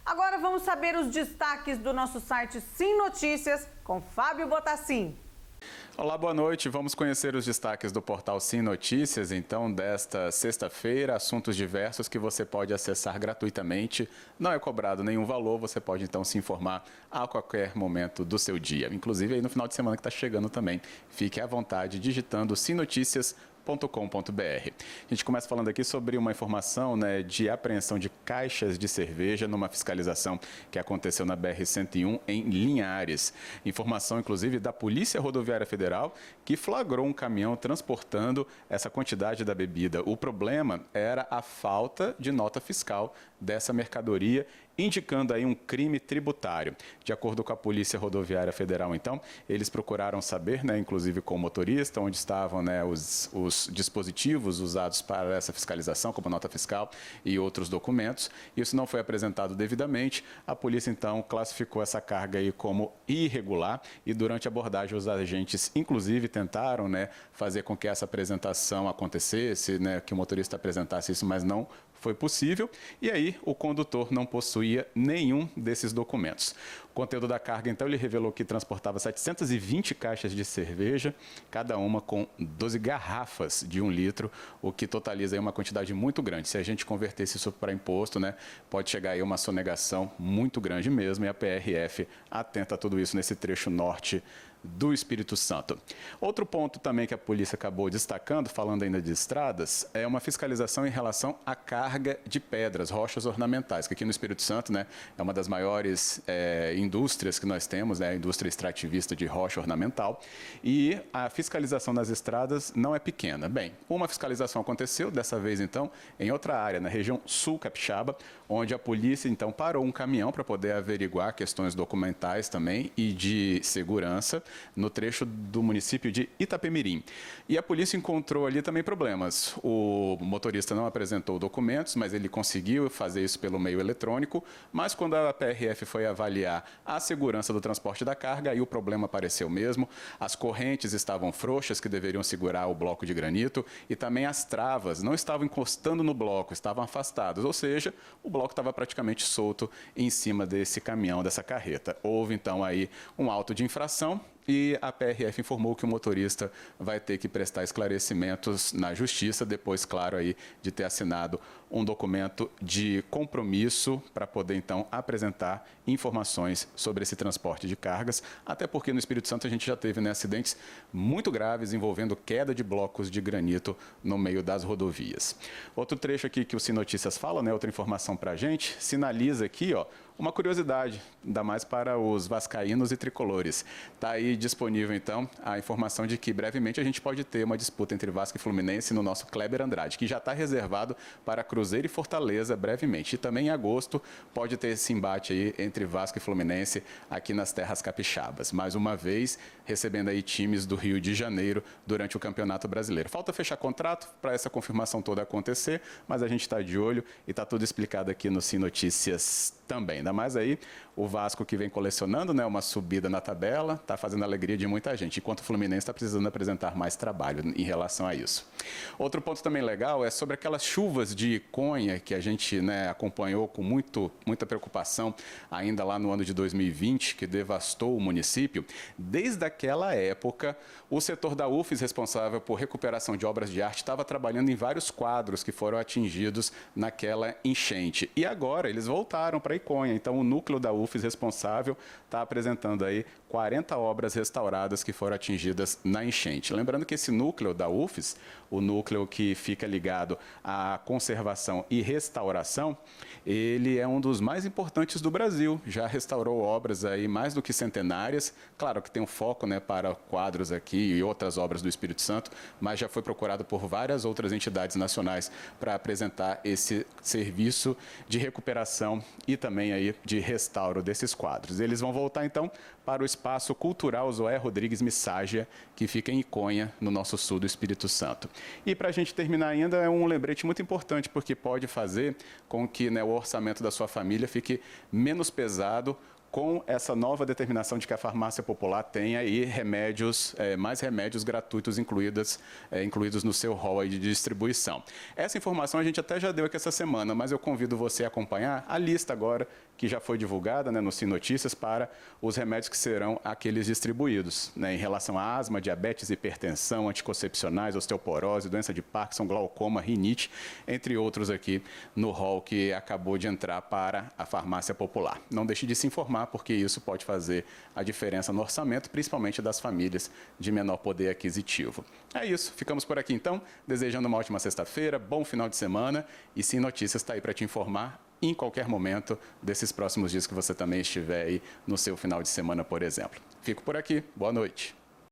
Agora vamos saber os destaques do nosso site Sim Notícias com Fábio Botassin. Olá, boa noite. Vamos conhecer os destaques do portal Sim Notícias, então, desta sexta-feira, assuntos diversos que você pode acessar gratuitamente. Não é cobrado nenhum valor, você pode então se informar a qualquer momento do seu dia, inclusive aí no final de semana que está chegando também. Fique à vontade digitando simnoticias.com.br. A gente começa falando aqui sobre uma informação, de apreensão de caixas de cerveja numa fiscalização que aconteceu na BR-101 em Linhares. Informação, inclusive, da Polícia Rodoviária Federal, que flagrou um caminhão transportando essa quantidade da bebida. O problema era a falta de nota fiscal dessa mercadoria, indicando aí um crime tributário. De acordo com a Polícia Rodoviária Federal, então, eles procuraram saber, inclusive com o motorista, onde estavam os dispositivos usados para essa fiscalização, como nota fiscal e outros documentos. Isso não foi apresentado devidamente. A polícia, então, classificou essa carga aí como irregular e durante a abordagem os agentes, inclusive, tentaram fazer com que essa apresentação acontecesse, que o motorista apresentasse isso, mas não foi possível, e aí o condutor não possuía nenhum desses documentos. O conteúdo da carga, então, ele revelou que transportava 720 caixas de cerveja, cada uma com 12 garrafas de 1 litro, o que totaliza aí uma quantidade muito grande. Se a gente convertesse isso para imposto, pode chegar aí uma sonegação muito grande mesmo, e a PRF atenta a tudo isso nesse trecho norte do Espírito Santo. Outro ponto também que a polícia acabou destacando, falando ainda de estradas, é uma fiscalização em relação à carga de pedras, rochas ornamentais, que aqui no Espírito Santo, é uma das maiores indústrias que nós temos, a indústria extrativista de rocha ornamental, e a fiscalização nas estradas não é pequena. Bem, uma fiscalização aconteceu, dessa vez então, em outra área, na região sul capixaba, onde a polícia então parou um caminhão para poder averiguar questões documentais também e de segurança, no trecho do município de Itapemirim. E a polícia encontrou ali também problemas. O motorista não apresentou documentos, mas ele conseguiu fazer isso pelo meio eletrônico, mas quando a PRF foi avaliar a segurança do transporte da carga, aí o problema apareceu mesmo. As correntes estavam frouxas, que deveriam segurar o bloco de granito, e também as travas não estavam encostando no bloco, estavam afastadas, ou seja, o bloco estava praticamente solto em cima desse caminhão, dessa carreta. Houve então aí um auto de infração, e a PRF informou que o motorista vai ter que prestar esclarecimentos na justiça, depois, claro, aí, de ter assinado um documento de compromisso para poder, então, apresentar informações sobre esse transporte de cargas, até porque no Espírito Santo a gente já teve acidentes muito graves envolvendo queda de blocos de granito no meio das rodovias. Outro trecho aqui que o Sim Notícias fala, outra informação para a gente, sinaliza aqui, uma curiosidade, ainda mais para os vascaínos e tricolores. Está aí disponível, então, a informação de que brevemente a gente pode ter uma disputa entre Vasco e Fluminense no nosso Kleber Andrade, que já está reservado para Cruzeiro e Fortaleza brevemente. E também em agosto pode ter esse embate aí entre Vasco e Fluminense aqui nas terras capixabas. Mais uma vez, recebendo aí times do Rio de Janeiro durante o Campeonato Brasileiro. Falta fechar contrato para essa confirmação toda acontecer, mas a gente está de olho e está tudo explicado aqui no Sim Notícias também. Ainda mais aí o Vasco, que vem colecionando uma subida na tabela, está fazendo a alegria de muita gente, enquanto o Fluminense está precisando apresentar mais trabalho em relação a isso. Outro ponto também legal é sobre aquelas chuvas de Iconha que a gente acompanhou com muita preocupação ainda lá no ano de 2020, que devastou o município. Desde aquela época, o setor da UFES, responsável por recuperação de obras de arte, estava trabalhando em vários quadros que foram atingidos naquela enchente. E agora eles voltaram para Iconha. Então o núcleo da UFES responsável está apresentando aí 40 obras restauradas que foram atingidas na enchente. Lembrando que esse núcleo da UFES, o núcleo que fica ligado à conservação e restauração, ele é um dos mais importantes do Brasil. Já restaurou obras aí mais do que centenárias. Claro que tem um foco para quadros aqui e outras obras do Espírito Santo, mas já foi procurado por várias outras entidades nacionais para apresentar esse serviço de recuperação e também aí de restauro desses quadros. Eles vão voltar então para o Espaço Cultural Zoé Rodrigues Misságia, que fica em Iconha, no nosso sul do Espírito Santo. E para a gente terminar ainda, é um lembrete muito importante, porque pode fazer com que o orçamento da sua família fique menos pesado com essa nova determinação de que a farmácia popular tem aí remédios, mais remédios gratuitos incluídos no seu rol aí de distribuição. Essa informação a gente até já deu aqui essa semana, mas eu convido você a acompanhar a lista agora que já foi divulgada, né, no Sim Notícias para os remédios que serão aqueles distribuídos, né, em relação a asma, diabetes, hipertensão, anticoncepcionais, osteoporose, doença de Parkinson, glaucoma, rinite, entre outros aqui no rol que acabou de entrar para a farmácia popular. Não deixe de se informar, porque isso pode fazer a diferença no orçamento, principalmente das famílias de menor poder aquisitivo. É isso, ficamos por aqui então, desejando uma ótima sexta-feira, bom final de semana e Sim Notícias está aí para te informar em qualquer momento desses próximos dias que você também estiver aí no seu final de semana, por exemplo. Fico por aqui, boa noite.